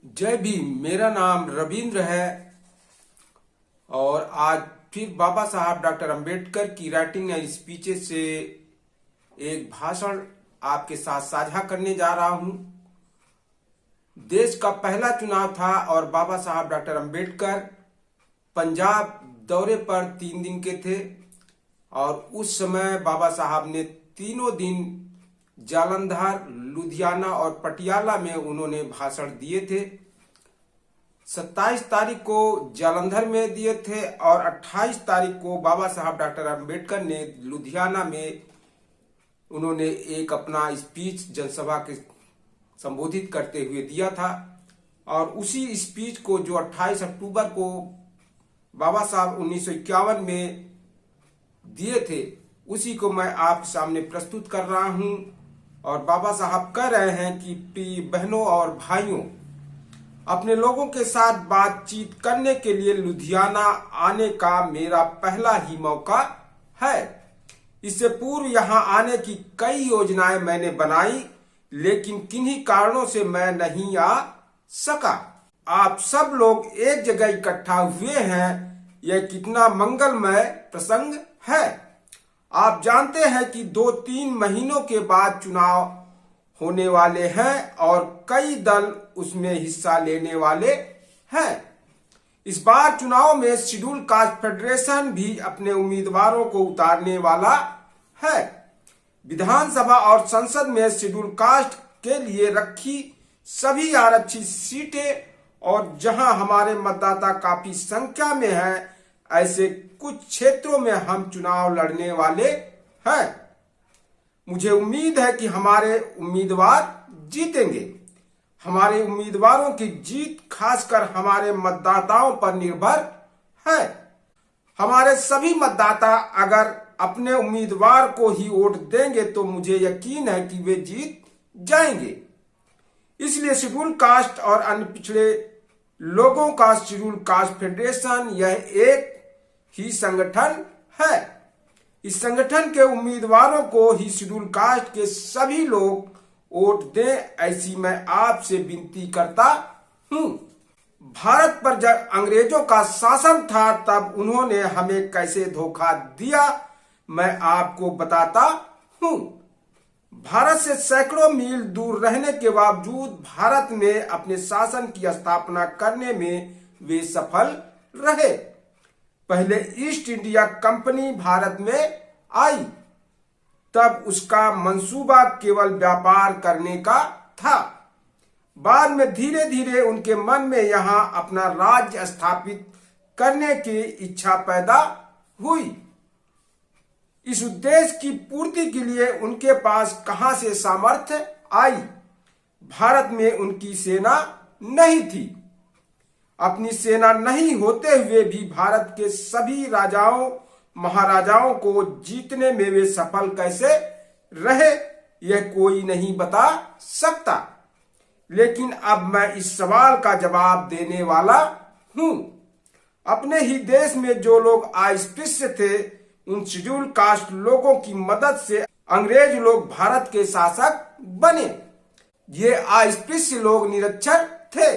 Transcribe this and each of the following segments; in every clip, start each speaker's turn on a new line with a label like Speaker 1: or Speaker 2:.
Speaker 1: जय भीम। मेरा नाम रविंद्र है और आज फिर बाबा साहब डॉक्टर अंबेडकर की राइटिंग एंड स्पीचेस से एक भाषण आपके साथ साझा करने जा रहा हूं। देश का पहला चुनाव था और बाबा साहब डॉक्टर अंबेडकर पंजाब दौरे पर 3 दिन के थे और उस समय बाबा साहब ने तीनों दिन जालंधर, लुधियाना और पटियाला में उन्होंने भाषण दिए थे। 27 तारीख को जालंधर में दिए थे और 28 तारीख को बाबा साहब डॉक्टर अंबेडकर ने लुधियाना में उन्होंने एक अपना स्पीच जनसभा के संबोधित करते हुए दिया था। और उसी स्पीच को जो 28 अक्टूबर को बाबा साहब 1951 में दिए थे, उसी को मैं आपके सामने प्रस्तुत कर रहा हूं। और बाबा साहब कह रहे हैं कि प्रिय बहनों और भाइयों, अपने लोगों के साथ बातचीत करने के लिए लुधियाना आने का मेरा पहला ही मौका है। इससे पूर्व यहां आने की कई योजनाएं मैंने बनाई, लेकिन किन्हीं कारणों से मैं नहीं आ सका। आप सब लोग एक जगह इकट्ठा हुए हैं, यह कितना मंगलमय प्रसंग है। आप जानते हैं कि 2-3 महीनों के बाद चुनाव होने वाले हैं और कई दल उसमें हिस्सा लेने वाले हैं। इस बार चुनाव में शेड्यूल कास्ट फेडरेशन भी अपने उम्मीदवारों को उतारने वाला है। विधानसभा और संसद में शेड्यूल कास्ट के लिए रखी सभी आरक्षित सीटें और जहां हमारे मतदाता काफी संख्या में हैं, ऐसे कुछ क्षेत्रों में हम चुनाव लड़ने वाले हैं। मुझे उम्मीद है कि हमारे उम्मीदवार जीतेंगे। हमारे उम्मीदवारों की जीत खासकर हमारे मतदाताओं पर निर्भर है। हमारे सभी मतदाता अगर अपने उम्मीदवार को ही वोट देंगे तो मुझे यकीन है कि वे जीत जाएंगे। इसलिए शेड्यूल कास्ट और अन्य पिछड़े लोगों का शेड्यूल कास्ट फेडरेशन यह एक ही संगठन है। इस संगठन के उम्मीदवारों को ही शेड्यूल कास्ट के सभी लोग वोट दें, ऐसी मैं आपसे विनती करता हूं। भारत पर जब अंग्रेजों का शासन था तब उन्होंने हमें कैसे धोखा दिया, मैं आपको बताता हूं। भारत से सैकड़ों मील दूर रहने के बावजूद भारत में अपने शासन की स्थापना करने में वे सफल रहे। पहले ईस्ट इंडिया कंपनी भारत में आई, तब उसका मंसूबा केवल व्यापार करने का था। बाद में धीरे धीरे उनके मन में यहां अपना राज्य स्थापित करने की इच्छा पैदा हुई। इस उद्देश्य की पूर्ति के लिए उनके पास कहां से सामर्थ्य आई। भारत में उनकी सेना नहीं थी। अपनी सेना नहीं होते हुए भी भारत के सभी राजाओं महाराजाओं को जीतने में वे सफल कैसे रहे, यह कोई नहीं बता सकता। लेकिन अब मैं इस सवाल का जवाब देने वाला हूं। अपने ही देश में जो लोग अस्पृश्य थे, उन शेड्यूल कास्ट लोगों की मदद से अंग्रेज लोग भारत के शासक बने। ये अस्पृश्य लोग निरक्षर थे।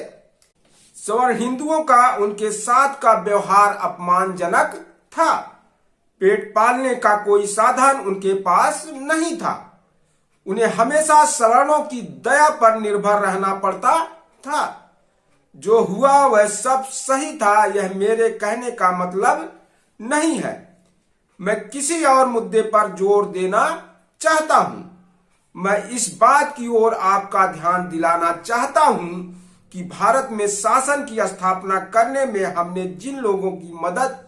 Speaker 1: सवर्ण हिंदुओं का उनके साथ का व्यवहार अपमानजनक था। पेट पालने का कोई साधन उनके पास नहीं था। उन्हें हमेशा सवर्णों की दया पर निर्भर रहना पड़ता था। जो हुआ वह सब सही था, यह मेरे कहने का मतलब नहीं है। मैं किसी और मुद्दे पर जोर देना चाहता हूं। मैं इस बात की ओर आपका ध्यान दिलाना चाहता हूं कि भारत में शासन की स्थापना करने में हमने जिन लोगों की मदद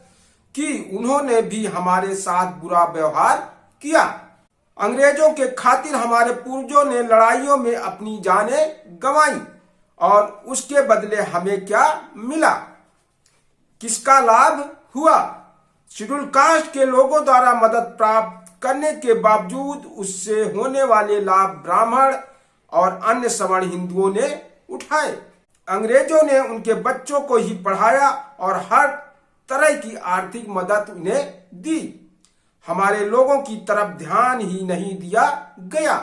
Speaker 1: की, उन्होंने भी हमारे साथ बुरा व्यवहार किया। अंग्रेजों के खातिर हमारे पूर्वजों ने लड़ाइयों में अपनी जानें गंवाई और उसके बदले हमें क्या मिला, किसका लाभ हुआ। शेड्यूल कास्ट के लोगों द्वारा मदद प्राप्त करने के बावजूद उससे होने वाले लाभ ब्राह्मण और अन्य सवर्ण हिंदुओं ने उठाए। अंग्रेजों ने उनके बच्चों को ही पढ़ाया और हर तरह की आर्थिक मदद उन्हें दी। हमारे लोगों की तरफ ध्यान ही नहीं दिया गया।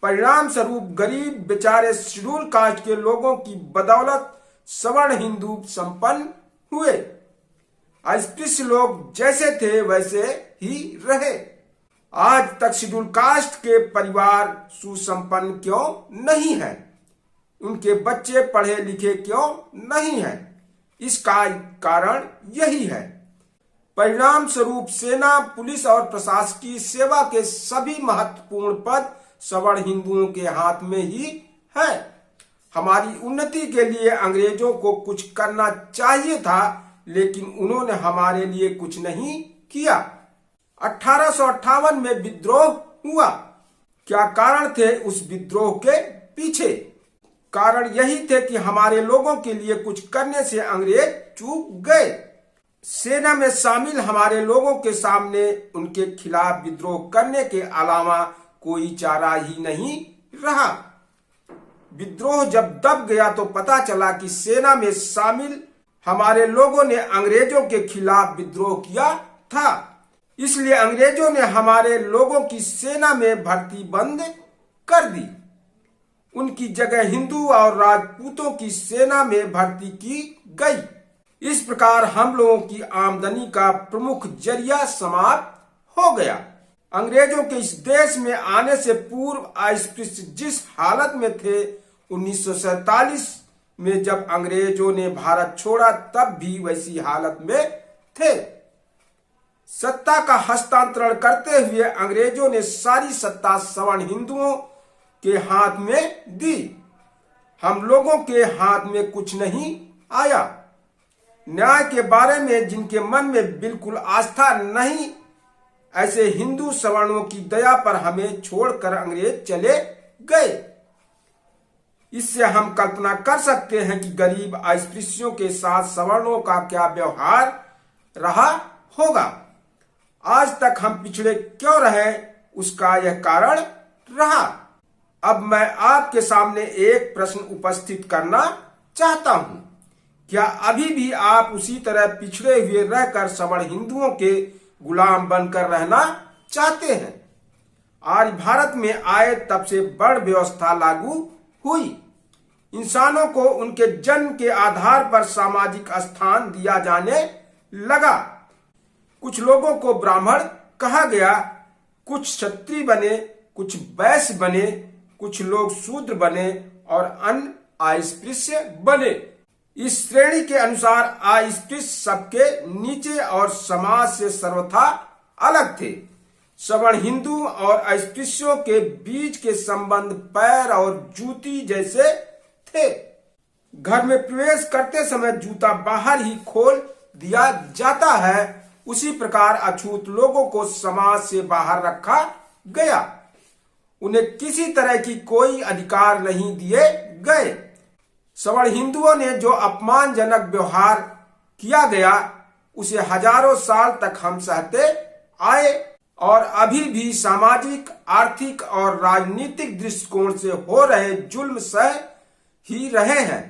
Speaker 1: परिणाम स्वरूप गरीब बेचारे शेड्यूल कास्ट के लोगों की बदौलत सवर्ण हिंदू संपन्न हुए। अस्पृश्य लोग जैसे थे वैसे ही रहे। आज तक शेड्यूल कास्ट के परिवार सुसंपन्न क्यों नहीं है? उनके बच्चे पढ़े लिखे क्यों नहीं है? इसका कारण यही है। परिणाम स्वरूप सेना, पुलिस और प्रशासकीय सेवा के सभी महत्वपूर्ण पद सवर्ण हिंदुओं के हाथ में ही है। हमारी उन्नति के लिए अंग्रेजों को कुछ करना चाहिए था, लेकिन उन्होंने हमारे लिए कुछ नहीं किया। 1858 में विद्रोह हुआ। क्या कारण थे उस विद्रोह के पीछे? कारण यही थे कि हमारे लोगों के लिए कुछ करने से अंग्रेज चूक गए। सेना में शामिल हमारे लोगों के सामने उनके खिलाफ विद्रोह करने के अलावा कोई चारा ही नहीं रहा। विद्रोह जब दब गया तो पता चला कि सेना में शामिल हमारे लोगों ने अंग्रेजों के खिलाफ विद्रोह किया था। इसलिए अंग्रेजों ने हमारे लोगों की सेना में भर्ती बंद कर दी। उनकी जगह हिंदू और राजपूतों की सेना में भर्ती की गई। इस प्रकार हम लोगों की आमदनी का प्रमुख जरिया समाप्त हो गया। अंग्रेजों के इस देश में आने से पूर्व अस्पृश्य जिस हालत में थे, 1947 में जब अंग्रेजों ने भारत छोड़ा तब भी वैसी हालत में थे। सत्ता का हस्तांतरण करते हुए अंग्रेजों ने सारी सत्ता सवर्ण हिंदुओं के हाथ में दी। हम लोगों के हाथ में कुछ नहीं आया। न्याय के बारे में जिनके मन में बिल्कुल आस्था नहीं, ऐसे हिंदू सवर्णों की दया पर हमें छोड़कर अंग्रेज चले गए। इससे हम कल्पना कर सकते हैं कि गरीब अस्पृश्यों के साथ सवर्णों का क्या व्यवहार रहा होगा। आज तक हम पिछड़े क्यों रहे, उसका यह कारण रहा। अब मैं आपके सामने एक प्रश्न उपस्थित करना चाहता हूं। क्या अभी भी आप उसी तरह पिछड़े हुए रहकर सवर्ण हिंदुओं के गुलाम बनकर रहना चाहते हैं? आज भारत में आए तब से बड़ व्यवस्था लागू हुई। इंसानों को उनके जन्म के आधार पर सामाजिक स्थान दिया जाने लगा। कुछ लोगों को ब्राह्मण कहा गया, कुछ क्षत्रिय बने, कुछ वैश्य बने, कुछ लोग शूद्र बने और अन्य अस्पृश्य बने। इस श्रेणी के अनुसार अस्पृश्य सबके नीचे और समाज से सर्वथा अलग थे। सवर्ण हिंदू और अस्पृश्यों के बीच के संबंध पैर और जूती जैसे थे। घर में प्रवेश करते समय जूता बाहर ही खोल दिया जाता है, उसी प्रकार अछूत लोगों को समाज से बाहर रखा गया। उन्हें किसी तरह की कोई अधिकार नहीं दिए गए। सवर्ण हिंदुओं ने जो अपमानजनक व्यवहार किया गया, उसे हजारों साल तक हम सहते आए और अभी भी सामाजिक, आर्थिक और राजनीतिक दृष्टिकोण से हो रहे जुल्म सह ही रहे हैं।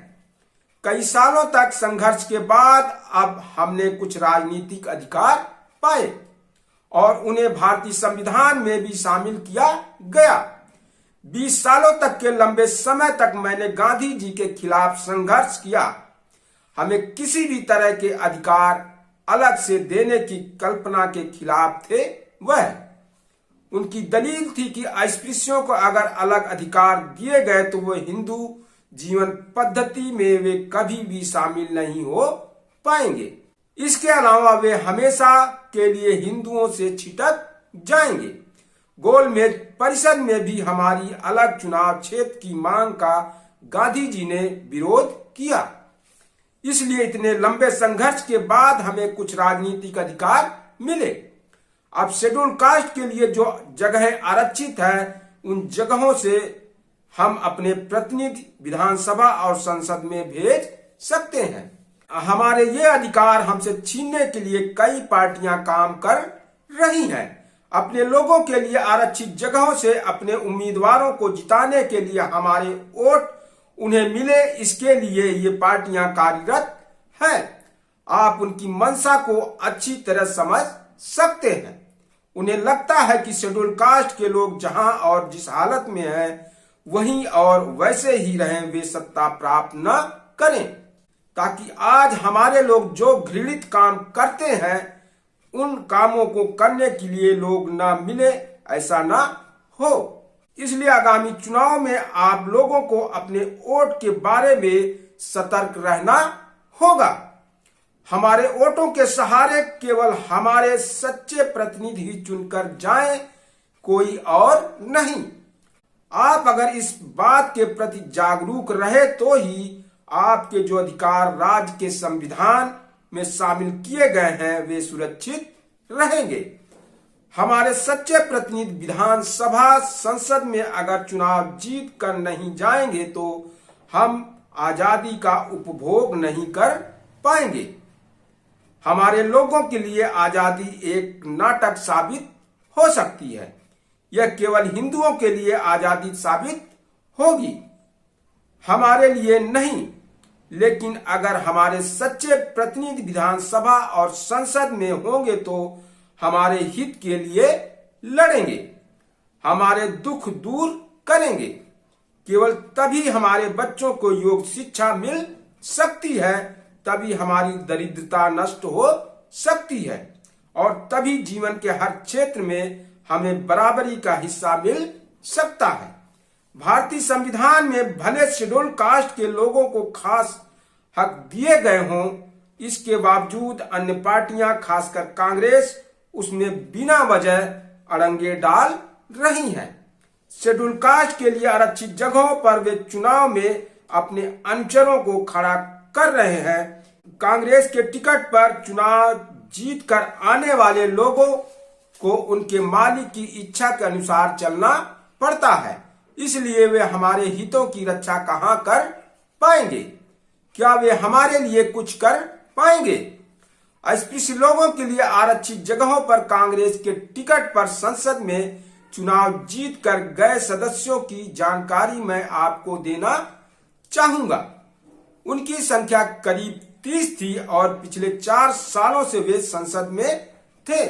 Speaker 1: कई सालों तक संघर्ष के बाद अब हमने कुछ राजनीतिक अधिकार पाए और उन्हें भारतीय संविधान में भी शामिल किया गया। 20 सालों तक के लंबे समय तक मैंने गांधी जी के खिलाफ संघर्ष किया। हमें किसी भी तरह के अधिकार अलग से देने की कल्पना के खिलाफ थे वह। उनकी दलील थी कि अस्पृश्यों को अगर अलग अधिकार दिए गए तो वो हिंदू जीवन पद्धति में वे कभी भी शामिल नहीं हो पाएंगे। इसके अलावा वे हमेशा के लिए हिंदुओं से छिटक जाएंगे। गोलमेज परिषद में भी हमारी अलग चुनाव क्षेत्र की मांग का गांधी जी ने विरोध किया। इसलिए इतने लंबे संघर्ष के बाद हमें कुछ राजनीतिक अधिकार मिले। अब शेड्यूल कास्ट के लिए जो जगह आरक्षित है, उन जगहों से हम अपने प्रतिनिधि विधानसभा और संसद में भेज सकते हैं। हमारे ये अधिकार हमसे छीनने के लिए कई पार्टियां काम कर रही हैं। अपने लोगों के लिए आरक्षित जगहों से अपने उम्मीदवारों को जिताने के लिए हमारे वोट उन्हें मिले, इसके लिए ये पार्टियां कार्यरत हैं। आप उनकी मंशा को अच्छी तरह समझ सकते हैं। उन्हें लगता है कि शेड्यूल कास्ट के लोग जहां और जिस हालत में हैं वहीं और वैसे ही रहें, वे सत्ता प्राप्त न करें, ताकि आज हमारे लोग जो घृणित काम करते हैं उन कामों को करने के लिए लोग न मिले, ऐसा न हो। इसलिए आगामी चुनाव में आप लोगों को अपने वोट के बारे में सतर्क रहना होगा। हमारे वोटों के सहारे केवल हमारे सच्चे प्रतिनिधि ही चुनकर जाएं, कोई और नहीं। आप अगर इस बात के प्रति जागरूक रहे तो ही आपके जो अधिकार राज्य के संविधान में शामिल किए गए हैं वे सुरक्षित रहेंगे। हमारे सच्चे प्रतिनिधि विधानसभा संसद में अगर चुनाव जीत कर नहीं जाएंगे तो हम आजादी का उपभोग नहीं कर पाएंगे। हमारे लोगों के लिए आजादी एक नाटक साबित हो सकती है। यह केवल हिंदुओं के लिए आजादी साबित होगी, हमारे लिए नहीं। लेकिन अगर हमारे सच्चे प्रतिनिधि विधानसभा और संसद में होंगे तो हमारे हित के लिए लड़ेंगे, हमारे दुख दूर करेंगे। केवल तभी हमारे बच्चों को योग्य शिक्षा मिल सकती है, तभी हमारी दरिद्रता नष्ट हो सकती है और तभी जीवन के हर क्षेत्र में हमें बराबरी का हिस्सा मिल सकता है। भारतीय संविधान में भले शेड्यूल कास्ट के लोगों को खास हक दिए गए हों, इसके बावजूद अन्य पार्टियां खासकर कांग्रेस उसमें बिना वजह अड़ंगे डाल रही हैं। शेड्यूल कास्ट के लिए आरक्षित जगहों पर वे चुनाव में अपने अनुचरों को खड़ा कर रहे हैं। कांग्रेस के टिकट पर चुनाव जीत कर आने वाले लोगों को उनके मालिक की इच्छा के अनुसार चलना पड़ता है, इसलिए वे हमारे हितों की रक्षा कहां कर पाएंगे? क्या वे हमारे लिए कुछ कर पाएंगे? अस्पृश्य लोगों के लिए आरक्षित जगहों पर कांग्रेस के टिकट पर संसद में चुनाव जीत कर गए सदस्यों की जानकारी मैं आपको देना चाहूंगा। उनकी संख्या करीब 30 थी और पिछले 4 सालों से वे संसद में थे।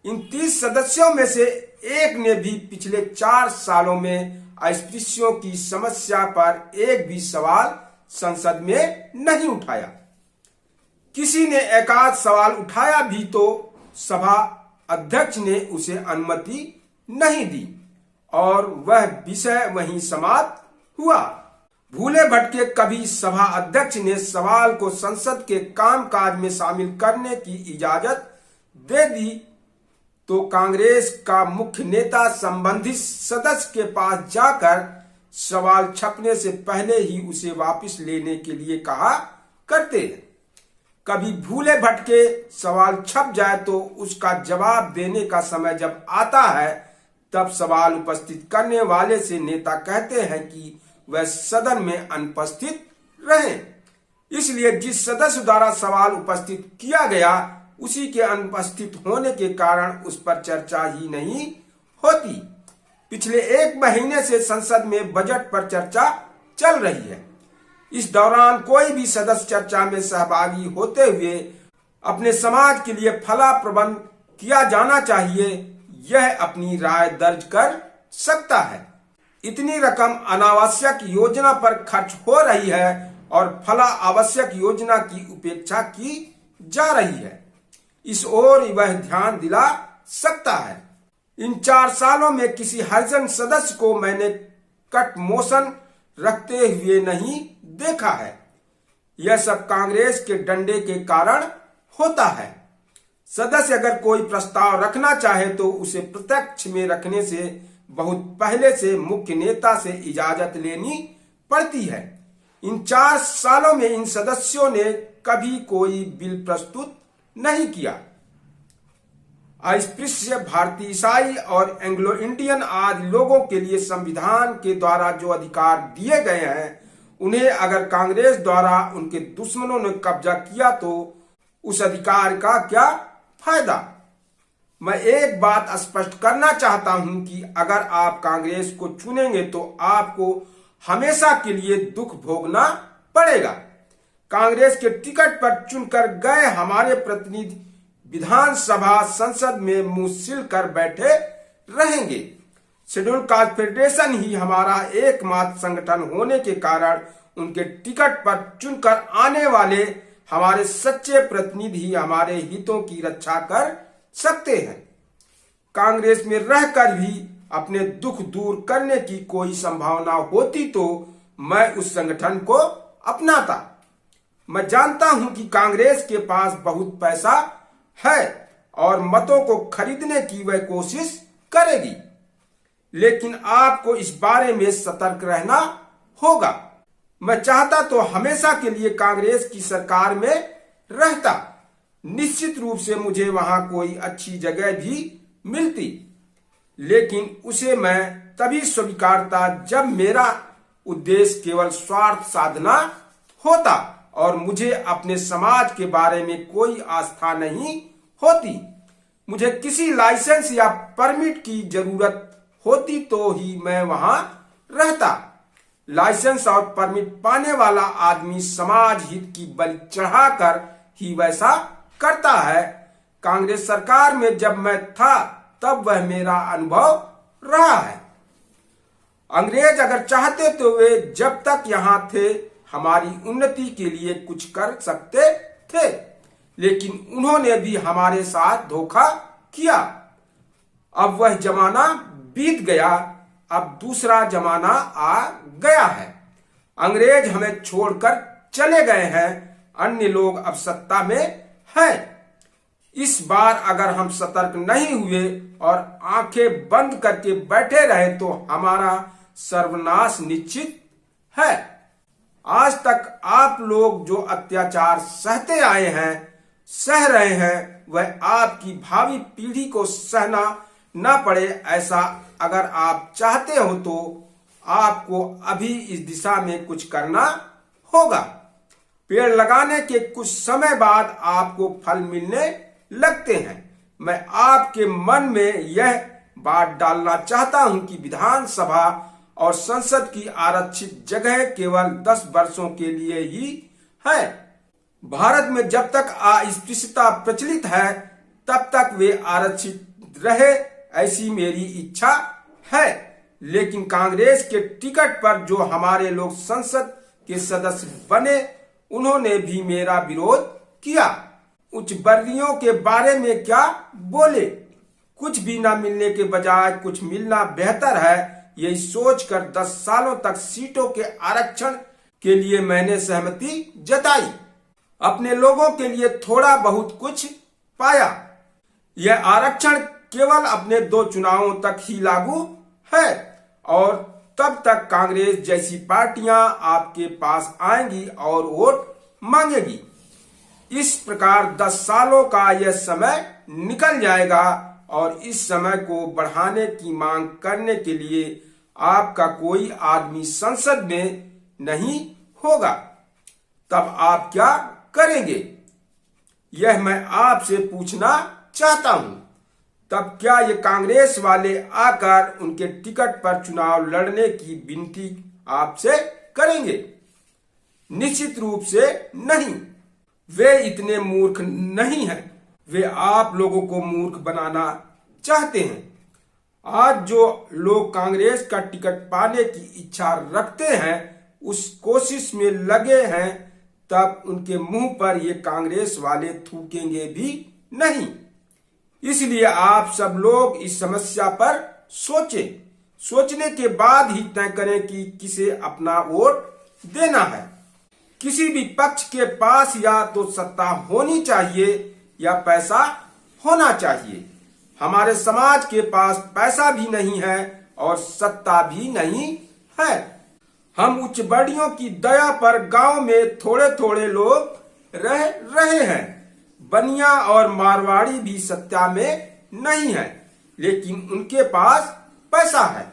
Speaker 1: इन 30 सदस्यों में से एक ने भी पिछले 4 सालों में अस्पृश्यों की समस्या पर एक भी सवाल संसद में नहीं उठाया। किसी ने एकाध सवाल उठाया भी तो सभा अध्यक्ष ने उसे अनुमति नहीं दी और वह विषय वहीं समाप्त हुआ। भूले भटके कभी सभा अध्यक्ष ने सवाल को संसद के कामकाज में शामिल करने की इजाजत दे दी तो कांग्रेस का मुख्य नेता संबंधित सदस्य के पास जाकर सवाल छपने से पहले ही उसे वापस लेने के लिए कहा करते हैं। कभी भूले भटके सवाल छप जाए तो उसका जवाब देने का समय जब आता है तब सवाल उपस्थित करने वाले से नेता कहते हैं कि वह सदन में अनुपस्थित रहे। इसलिए जिस सदस्य द्वारा सवाल उपस्थित किया गया उसी के अनुपस्थित होने के कारण उस पर चर्चा ही नहीं होती। पिछले 1 महीने से संसद में बजट पर चर्चा चल रही है। इस दौरान कोई भी सदस्य चर्चा में सहभागी होते हुए अपने समाज के लिए फला प्रबंध किया जाना चाहिए, यह अपनी राय दर्ज कर सकता है। इतनी रकम अनावश्यक योजना पर खर्च हो रही है और फला आवश्यक योजना की उपेक्षा की जा रही है, इस ओर वह ध्यान दिला सकता है। इन 4 सालों में किसी हरिजन सदस्य को मैंने कट मोशन रखते हुए नहीं देखा है। यह सब कांग्रेस के डंडे के कारण होता है। सदस्य अगर कोई प्रस्ताव रखना चाहे तो उसे प्रत्यक्ष में रखने से बहुत पहले से मुख्य नेता से इजाजत लेनी पड़ती है। इन 4 सालों में इन सदस्यों ने कभी कोई बिल प्रस्तुत नहीं किया। अस्पृश्य, भारतीय ईसाई और एंग्लो इंडियन आदि लोगों के लिए संविधान के द्वारा जो अधिकार दिए गए हैं उन्हें अगर कांग्रेस द्वारा उनके दुश्मनों ने कब्जा किया तो उस अधिकार का क्या फायदा? मैं एक बात स्पष्ट करना चाहता हूं कि अगर आप कांग्रेस को चुनेंगे तो आपको हमेशा के लिए दुख भोगना पड़ेगा। कांग्रेस के टिकट पर चुनकर गए हमारे प्रतिनिधि विधानसभा संसद में मुंह सिल कर बैठे रहेंगे। शेड्यूल कास्ट फेडरेशन ही हमारा एकमात्र संगठन होने के कारण उनके टिकट पर चुनकर आने वाले हमारे सच्चे प्रतिनिधि ही हमारे हितों की रक्षा कर सकते हैं। कांग्रेस में रहकर भी अपने दुख दूर करने की कोई संभावना होती तो मैं उस संगठन को अपनाता। मैं जानता हूं कि कांग्रेस के पास बहुत पैसा है और मतों को खरीदने की वह कोशिश करेगी, लेकिन आपको इस बारे में सतर्क रहना होगा। मैं चाहता तो हमेशा के लिए कांग्रेस की सरकार में रहता। निश्चित रूप से मुझे वहां कोई अच्छी जगह भी मिलती, लेकिन उसे मैं तभी स्वीकारता जब मेरा उद्देश्य केवल स्वार्थ साधना होता और मुझे अपने समाज के बारे में कोई आस्था नहीं होती। मुझे किसी लाइसेंस या परमिट की जरूरत होती तो ही मैं वहां रहता। लाइसेंस और परमिट पाने वाला आदमी समाज हित की बलि चढ़ाकर ही वैसा करता है। कांग्रेस सरकार में जब मैं था तब वह मेरा अनुभव रहा है। अंग्रेज अगर चाहते तो वे जब तक यहां थे हमारी उन्नति के लिए कुछ कर सकते थे, लेकिन उन्होंने भी हमारे साथ धोखा किया। अब वह जमाना बीत गया, अब दूसरा जमाना आ गया है। अंग्रेज हमें छोड़कर चले गए हैं, अन्य लोग अब सत्ता में हैं। इस बार अगर हम सतर्क नहीं हुए और आंखें बंद करके बैठे रहे तो हमारा सर्वनाश निश्चित है। आज तक आप लोग जो अत्याचार सहते आए हैं, सह रहे हैं, वह आपकी भावी पीढ़ी को सहना न पड़े, ऐसा अगर आप चाहते हो तो आपको अभी इस दिशा में कुछ करना होगा। पेड़ लगाने के कुछ समय बाद आपको फल मिलने लगते हैं। मैं आपके मन में यह बात डालना चाहता हूं कि विधानसभा और संसद की आरक्षित जगह केवल 10 वर्षों के लिए ही है। भारत में जब तक अस्पृश्यता प्रचलित है तब तक वे आरक्षित रहे, ऐसी मेरी इच्छा है। लेकिन कांग्रेस के टिकट पर जो हमारे लोग संसद के सदस्य बने, उन्होंने भी मेरा विरोध किया। उच्च वर्गीयों के बारे में क्या बोले? कुछ भी ना मिलने के बजाय कुछ मिलना बेहतर है, यही सोचकर 10 सालों तक सीटों के आरक्षण के लिए मैंने सहमति जताई। अपने लोगों के लिए थोड़ा बहुत कुछ पाया। यह आरक्षण केवल अपने 2 चुनावों तक ही लागू है और तब तक कांग्रेस जैसी पार्टियां आपके पास आएंगी और वोट मांगेगी। इस प्रकार 10 सालों का यह समय निकल जाएगा और इस समय को बढ़ाने की मांग करने के लिए आपका कोई आदमी संसद में नहीं होगा। तब आप क्या करेंगे? यह मैं आपसे पूछना चाहता हूं। तब क्या ये कांग्रेस वाले आकर उनके टिकट पर चुनाव लड़ने की विनती आपसे करेंगे? निश्चित रूप से नहीं। वे इतने मूर्ख नहीं हैं। वे आप लोगों को मूर्ख बनाना चाहते हैं। आज जो लोग कांग्रेस का टिकट पाने की इच्छा रखते हैं, उस कोशिश में लगे हैं, तब उनके मुंह पर ये कांग्रेस वाले थूकेंगे भी नहीं। इसलिए आप सब लोग इस समस्या पर सोचें। सोचने के बाद ही तय करें कि किसे अपना वोट देना है। किसी भी पक्ष के पास या तो सत्ता होनी चाहिए या पैसा होना चाहिए। हमारे समाज के पास पैसा भी नहीं है और सत्ता भी नहीं है। हम उच्च वर्णियों की दया पर गांव में थोड़े थोड़े लोग रह रहे हैं। बनिया और मारवाड़ी भी सत्ता में नहीं है, लेकिन उनके पास पैसा है।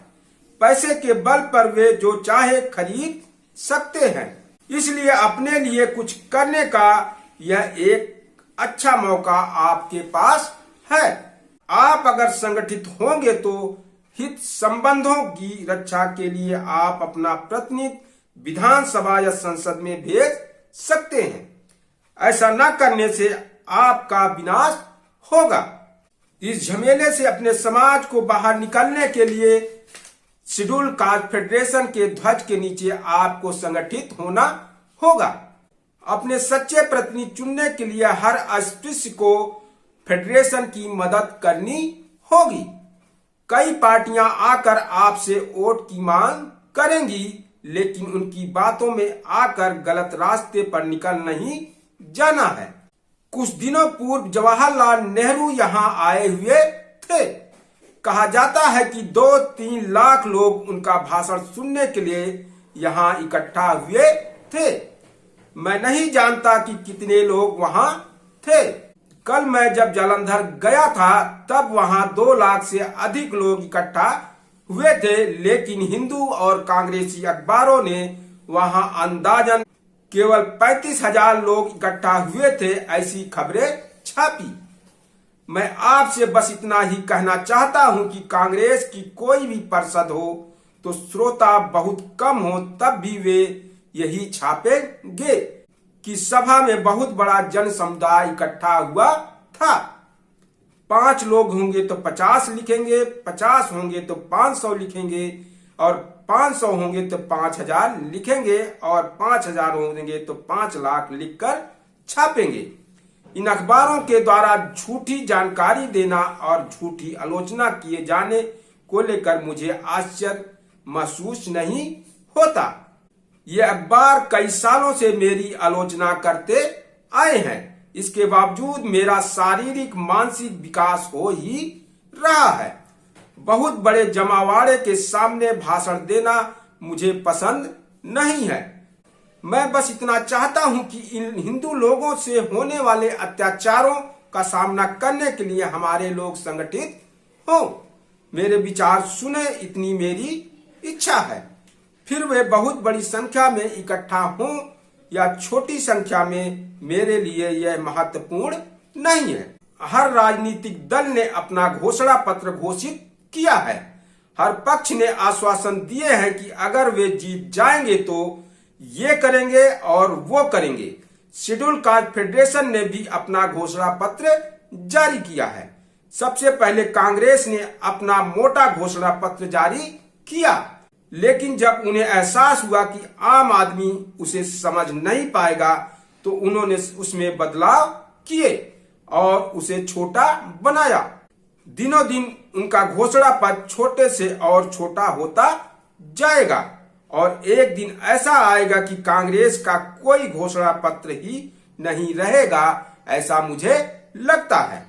Speaker 1: पैसे के बल पर वे जो चाहे खरीद सकते हैं। इसलिए अपने लिए कुछ करने का यह एक अच्छा मौका आपके पास है। आप अगर संगठित होंगे तो हित संबंधों की रक्षा के लिए आप अपना प्रतिनिधि विधानसभा या संसद में भेज सकते हैं। ऐसा न करने से आपका विनाश होगा। इस झमेले से अपने समाज को बाहर निकलने के लिए शेड्यूल कास्ट फेडरेशन के ध्वज के नीचे आपको संगठित होना होगा। अपने सच्चे प्रतिनिधि चुनने के लिए हर अस्पृश्य को फेडरेशन की मदद करनी होगी। कई पार्टियां आकर आपसे वोट की मांग करेंगी, लेकिन उनकी बातों में आकर गलत रास्ते पर निकल नहीं जाना है। कुछ दिनों पूर्व जवाहरलाल नेहरू यहां आए हुए थे। कहा जाता है कि 2-3 लाख लोग उनका भाषण सुनने के लिए यहां इकट्ठा हुए थे। मैं नहीं जानता कि कितने लोग वहां थे। कल मैं जब जालंधर गया था तब वहां 2 लाख से अधिक लोग इकट्ठा हुए थे, लेकिन हिंदू और कांग्रेसी अखबारों ने वहां अंदाजन केवल 35,000 लोग इकट्ठा हुए थे, ऐसी खबरें छापी। मैं आपसे बस इतना ही कहना चाहता हूं कि कांग्रेस की कोई भी परिषद हो तो श्रोता बहुत कम हो, तब भी वे यही छापेंगे कि सभा में बहुत बड़ा जन समुदाय इकट्ठा हुआ था। 5 लोग होंगे तो 50 लिखेंगे, 50 होंगे तो 500 लिखेंगे, और 500 होंगे तो 5,000 लिखेंगे, और 5,000 होंगे तो 5 लाख लिखकर छापेंगे। इन अखबारों के द्वारा झूठी जानकारी देना और झूठी आलोचना किए जाने को लेकर मुझे आश्चर्य महसूस नहीं होता। ये अखबार कई सालों से मेरी आलोचना करते आए हैं, इसके बावजूद मेरा शारीरिक मानसिक विकास हो ही रहा है। बहुत बड़े जमावाड़े के सामने भाषण देना मुझे पसंद नहीं है। मैं बस इतना चाहता हूं कि इन हिंदू लोगों से होने वाले अत्याचारों का सामना करने के लिए हमारे लोग संगठित हों, मेरे विचार सुने, इतनी मेरी इच्छा है। फिर वे बहुत बड़ी संख्या में इकट्ठा हों या छोटी संख्या में, मेरे लिए यह महत्वपूर्ण नहीं है। हर राजनीतिक दल ने अपना घोषणा पत्र घोषित किया है। हर पक्ष ने आश्वासन दिए हैं कि अगर वे जीत जाएंगे तो ये करेंगे और वो करेंगे। शेड्यूल कास्ट फेडरेशन ने भी अपना घोषणा पत्र जारी किया है। सबसे पहले कांग्रेस ने अपना मोटा घोषणा पत्र जारी किया, लेकिन जब उन्हें एहसास हुआ कि आम आदमी उसे समझ नहीं पाएगा तो उन्होंने उसमें बदलाव किए और उसे छोटा बनाया। दिनों दिन उनका घोषणा पत्र छोटे से और छोटा होता जाएगा और एक दिन ऐसा आएगा कि कांग्रेस का कोई घोषणा पत्र ही नहीं रहेगा, ऐसा मुझे लगता है।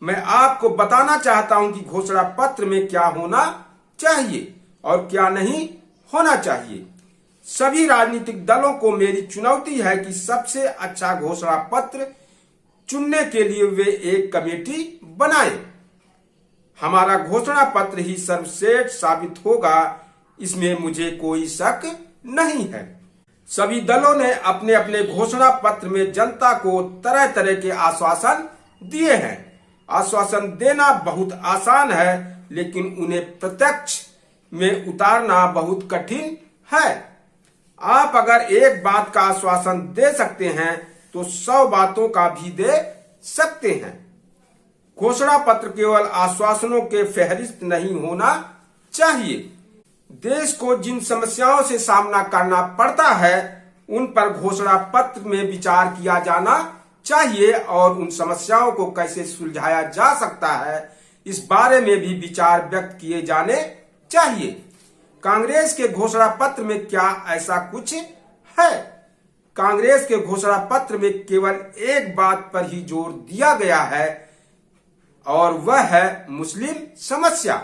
Speaker 1: मैं आपको बताना चाहता हूं कि घोषणा पत्र में क्या होना चाहिए और क्या नहीं होना चाहिए। सभी राजनीतिक दलों को मेरी चुनौती है कि सबसे अच्छा घोषणा पत्र चुनने के लिए वे एक कमेटी बनाएं। हमारा घोषणा पत्र ही सर्वश्रेष्ठ साबित होगा, इसमें मुझे कोई शक नहीं है। सभी दलों ने अपने अपने घोषणा पत्र में जनता को तरह तरह के आश्वासन दिए हैं। आश्वासन देना बहुत आसान है, लेकिन उन्हें प्रत्यक्ष में उतारना बहुत कठिन है। आप अगर एक बात का आश्वासन दे सकते हैं तो 100 बातों का भी दे सकते हैं। घोषणा पत्र केवल आश्वासनों के फहरिस्त नहीं होना चाहिए। देश को जिन समस्याओं से सामना करना पड़ता है उन पर घोषणा पत्र में विचार किया जाना चाहिए और उन समस्याओं को कैसे सुलझाया जा सकता है इस बारे में भी विचार व्यक्त किए जाने चाहिए। कांग्रेस के घोषणा पत्र में क्या ऐसा कुछ है? कांग्रेस के घोषणा पत्र में केवल एक बात पर ही जोर दिया गया है और वह है मुस्लिम समस्या।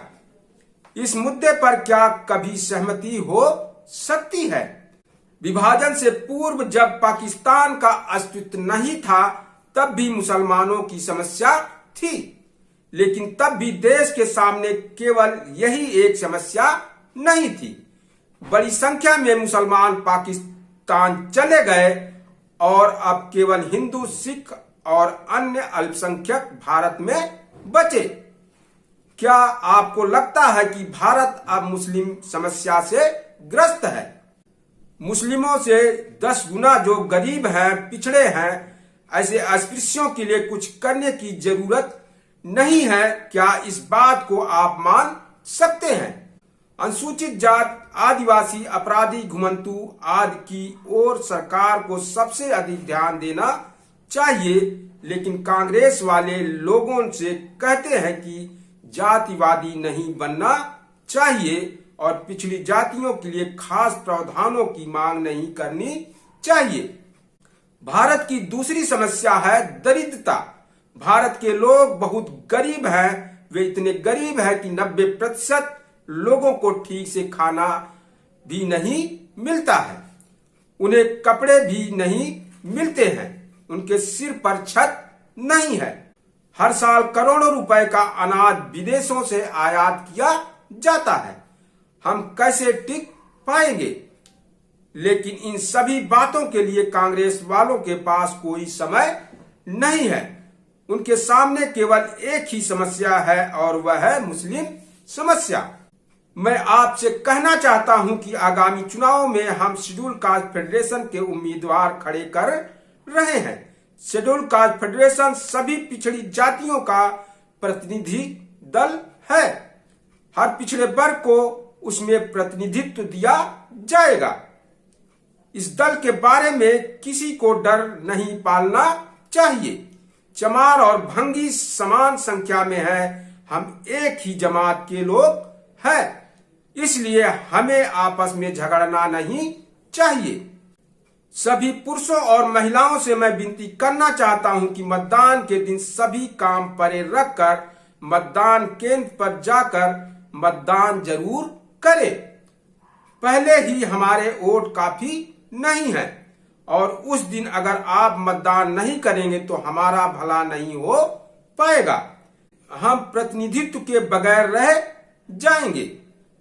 Speaker 1: इस मुद्दे पर क्या कभी सहमति हो सकती है? विभाजन से पूर्व जब पाकिस्तान का अस्तित्व नहीं था तब भी मुसलमानों की समस्या थी, लेकिन तब भी देश के सामने केवल यही एक समस्या नहीं थी। बड़ी संख्या में मुसलमान पाकिस्तान चले गए और अब केवल हिंदू, सिख और अन्य अल्पसंख्यक भारत में बचे। क्या आपको लगता है कि भारत अब मुस्लिम समस्या से ग्रस्त है? मुस्लिमों से 10 गुना जो गरीब हैं, पिछड़े हैं, ऐसे अस्पृश्यों के लिए कुछ करने की जरूरत नहीं है, क्या इस बात को आप मान सकते हैं? अनुसूचित जात, आदिवासी, अपराधी, घुमंतु आदि की ओर सरकार को सबसे अधिक ध्यान देना चाहिए, लेकिन कांग्रेस वाले लोगों से कहते हैं कि जातिवादी नहीं बनना चाहिए और पिछड़ी जातियों के लिए खास प्रावधानों की मांग नहीं करनी चाहिए। भारत की दूसरी समस्या है दरिद्रता। भारत के लोग बहुत गरीब हैं। वे इतने गरीब हैं कि 90% लोगों को ठीक से खाना भी नहीं मिलता है, उन्हें कपड़े भी नहीं मिलते हैं, उनके सिर पर छत नहीं है। हर साल करोड़ों रुपए का अनाज विदेशों से आयात किया जाता है। हम कैसे टिक पाएंगे? लेकिन इन सभी बातों के लिए कांग्रेस वालों के पास कोई समय नहीं है। उनके सामने केवल एक ही समस्या है और वह है मुस्लिम समस्या। मैं आपसे कहना चाहता हूं कि आगामी चुनाव में हम शेड्यूल कास्ट फेडरेशन के उम्मीदवार खड़े कर रहे हैं। शेड्यूल कास्ट फेडरेशन सभी पिछड़ी जातियों का प्रतिनिधि दल है। हर पिछड़े वर्ग को उसमें प्रतिनिधित्व दिया जाएगा। इस दल के बारे में किसी को डर नहीं पालना चाहिए। चमार और भंगी समान संख्या में है। हम एक ही जमात के लोग हैं, इसलिए हमें आपस में झगड़ना नहीं चाहिए। सभी पुरुषों और महिलाओं से मैं विनती करना चाहता हूं कि मतदान के दिन सभी काम परे रखकर मतदान केंद्र पर जाकर मतदान जरूर करें। पहले ही हमारे वोट काफी नहीं है और उस दिन अगर आप मतदान नहीं करेंगे तो हमारा भला नहीं हो पाएगा। हम प्रतिनिधित्व के बगैर रह जाएंगे।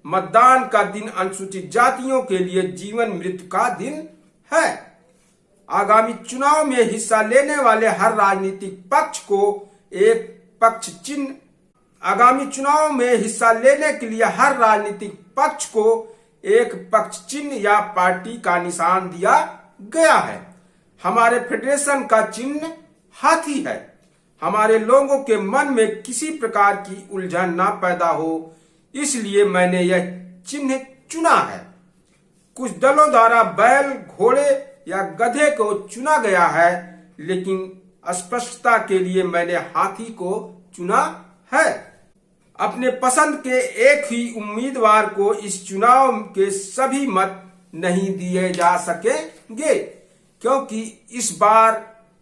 Speaker 1: मतदान का दिन अनुसूचित जातियों के लिए जीवन मृत्यु का दिन है। आगामी चुनाव में हिस्सा लेने वाले हर राजनीतिक पक्ष को एक पक्ष चिन्ह आगामी चुनाव में हिस्सा लेने के लिए हर राजनीतिक पक्ष को एक पक्ष चिन्ह या पार्टी का निशान दिया गया है। हमारे फेडरेशन का चिन्ह हाथी है। हमारे लोगों के मन में किसी प्रकार की उलझन न पैदा हो, इसलिए मैंने यह चिन्ह चुना है। कुछ दलों द्वारा बैल, घोड़े या गधे को चुना गया है, लेकिन स्पष्टता के लिए मैंने हाथी को चुना है। अपने पसंद के एक ही उम्मीदवार को इस चुनाव के सभी मत नहीं दिए जा सकेंगे, क्योंकि इस बार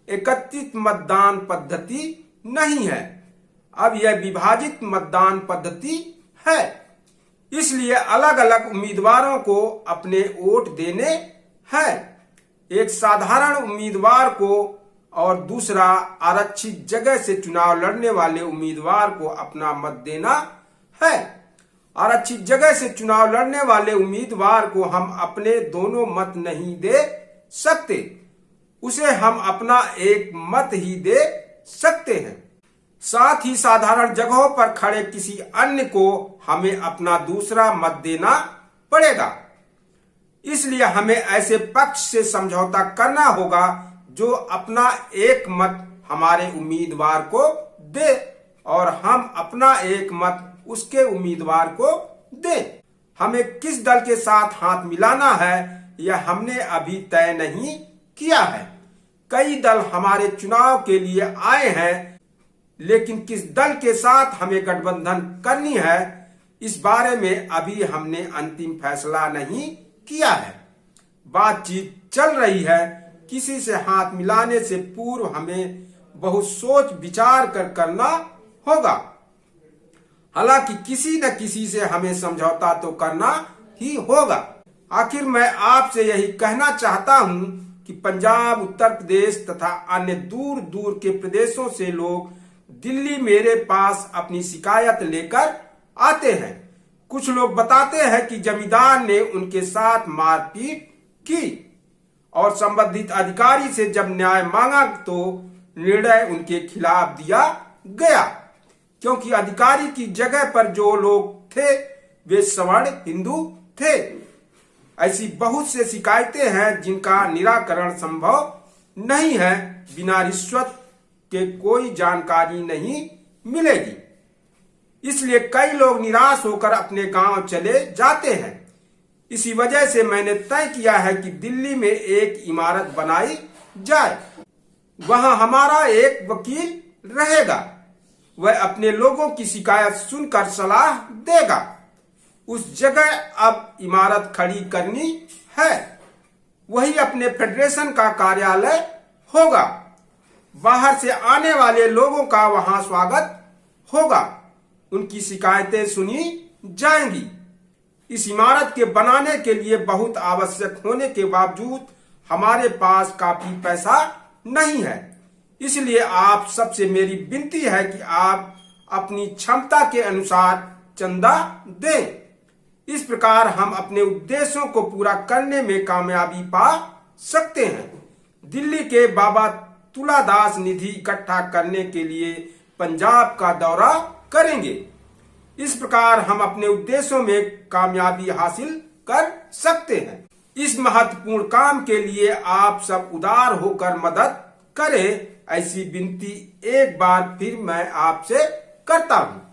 Speaker 1: एकत्रित मतदान पद्धति नहीं है। अब यह विभाजित मतदान पद्धति है, इसलिए अलग अलग उम्मीदवारों को अपने वोट देने हैं। एक साधारण उम्मीदवार को और दूसरा आरक्षित जगह से चुनाव लड़ने वाले उम्मीदवार को अपना मत देना है। आरक्षित जगह से चुनाव लड़ने वाले उम्मीदवार को हम अपने दोनों मत नहीं दे सकते, उसे हम अपना एक मत ही दे सकते हैं। साथ ही साधारण जगहों पर खड़े किसी अन्य को हमें अपना दूसरा मत देना पड़ेगा। इसलिए हमें ऐसे पक्ष से समझौता करना होगा जो अपना एक मत हमारे उम्मीदवार को दे और हम अपना एक मत उसके उम्मीदवार को दे। हमें किस दल के साथ हाथ मिलाना है यह हमने अभी तय नहीं किया है। कई दल हमारे चुनाव के लिए आए हैं, लेकिन किस दल के साथ हमें गठबंधन करनी है इस बारे में अभी हमने अंतिम फैसला नहीं किया है। बातचीत चल रही है। किसी से हाथ मिलाने से पूर्व हमें बहुत सोच विचार कर करना होगा। हालांकि किसी न किसी से हमें समझौता तो करना ही होगा। आखिर मैं आपसे यही कहना चाहता हूं कि पंजाब, उत्तर प्रदेश तथा अन्य दूर दूर के प्रदेशों से लोग दिल्ली मेरे पास अपनी शिकायत लेकर आते हैं। कुछ लोग बताते हैं कि जमींदार ने उनके साथ मारपीट की और संबंधित अधिकारी से जब न्याय मांगा तो निर्णय उनके खिलाफ दिया गया, क्योंकि अधिकारी की जगह पर जो लोग थे वे सवर्ण हिंदू थे। ऐसी बहुत से शिकायतें हैं जिनका निराकरण संभव नहीं है, बिना रिश्वत के कोई जानकारी नहीं मिलेगी। इसलिए कई लोग निराश होकर अपने गांव चले जाते हैं। इसी वजह से मैंने तय किया है कि दिल्ली में एक इमारत बनाई जाए। वहां हमारा एक वकील रहेगा। वह अपने लोगों की शिकायत सुनकर सलाह देगा। उस जगह अब इमारत खड़ी करनी है। वही अपने फेडरेशन का कार्यालय होगा। बाहर से आने वाले लोगों का वहां स्वागत होगा। उनकी शिकायतें सुनी जाएंगी। इस इमारत के बनाने के लिए बहुत आवश्यक होने के बावजूद हमारे पास काफी पैसा नहीं है। इसलिए आप सबसे मेरी विनती है कि आप अपनी क्षमता के अनुसार चंदा दें। इस प्रकार हम अपने उद्देश्यों को पूरा करने में कामयाबी पा सकते हैं। दिल्ली के बाबा तुलादास निधि इकट्ठा करने के लिए पंजाब का दौरा करेंगे। इस प्रकार हम अपने उद्देश्यों में कामयाबी हासिल कर सकते हैं। इस महत्वपूर्ण काम के लिए आप सब उदार होकर मदद करें, ऐसी विनती एक बार फिर मैं आपसे करता हूं।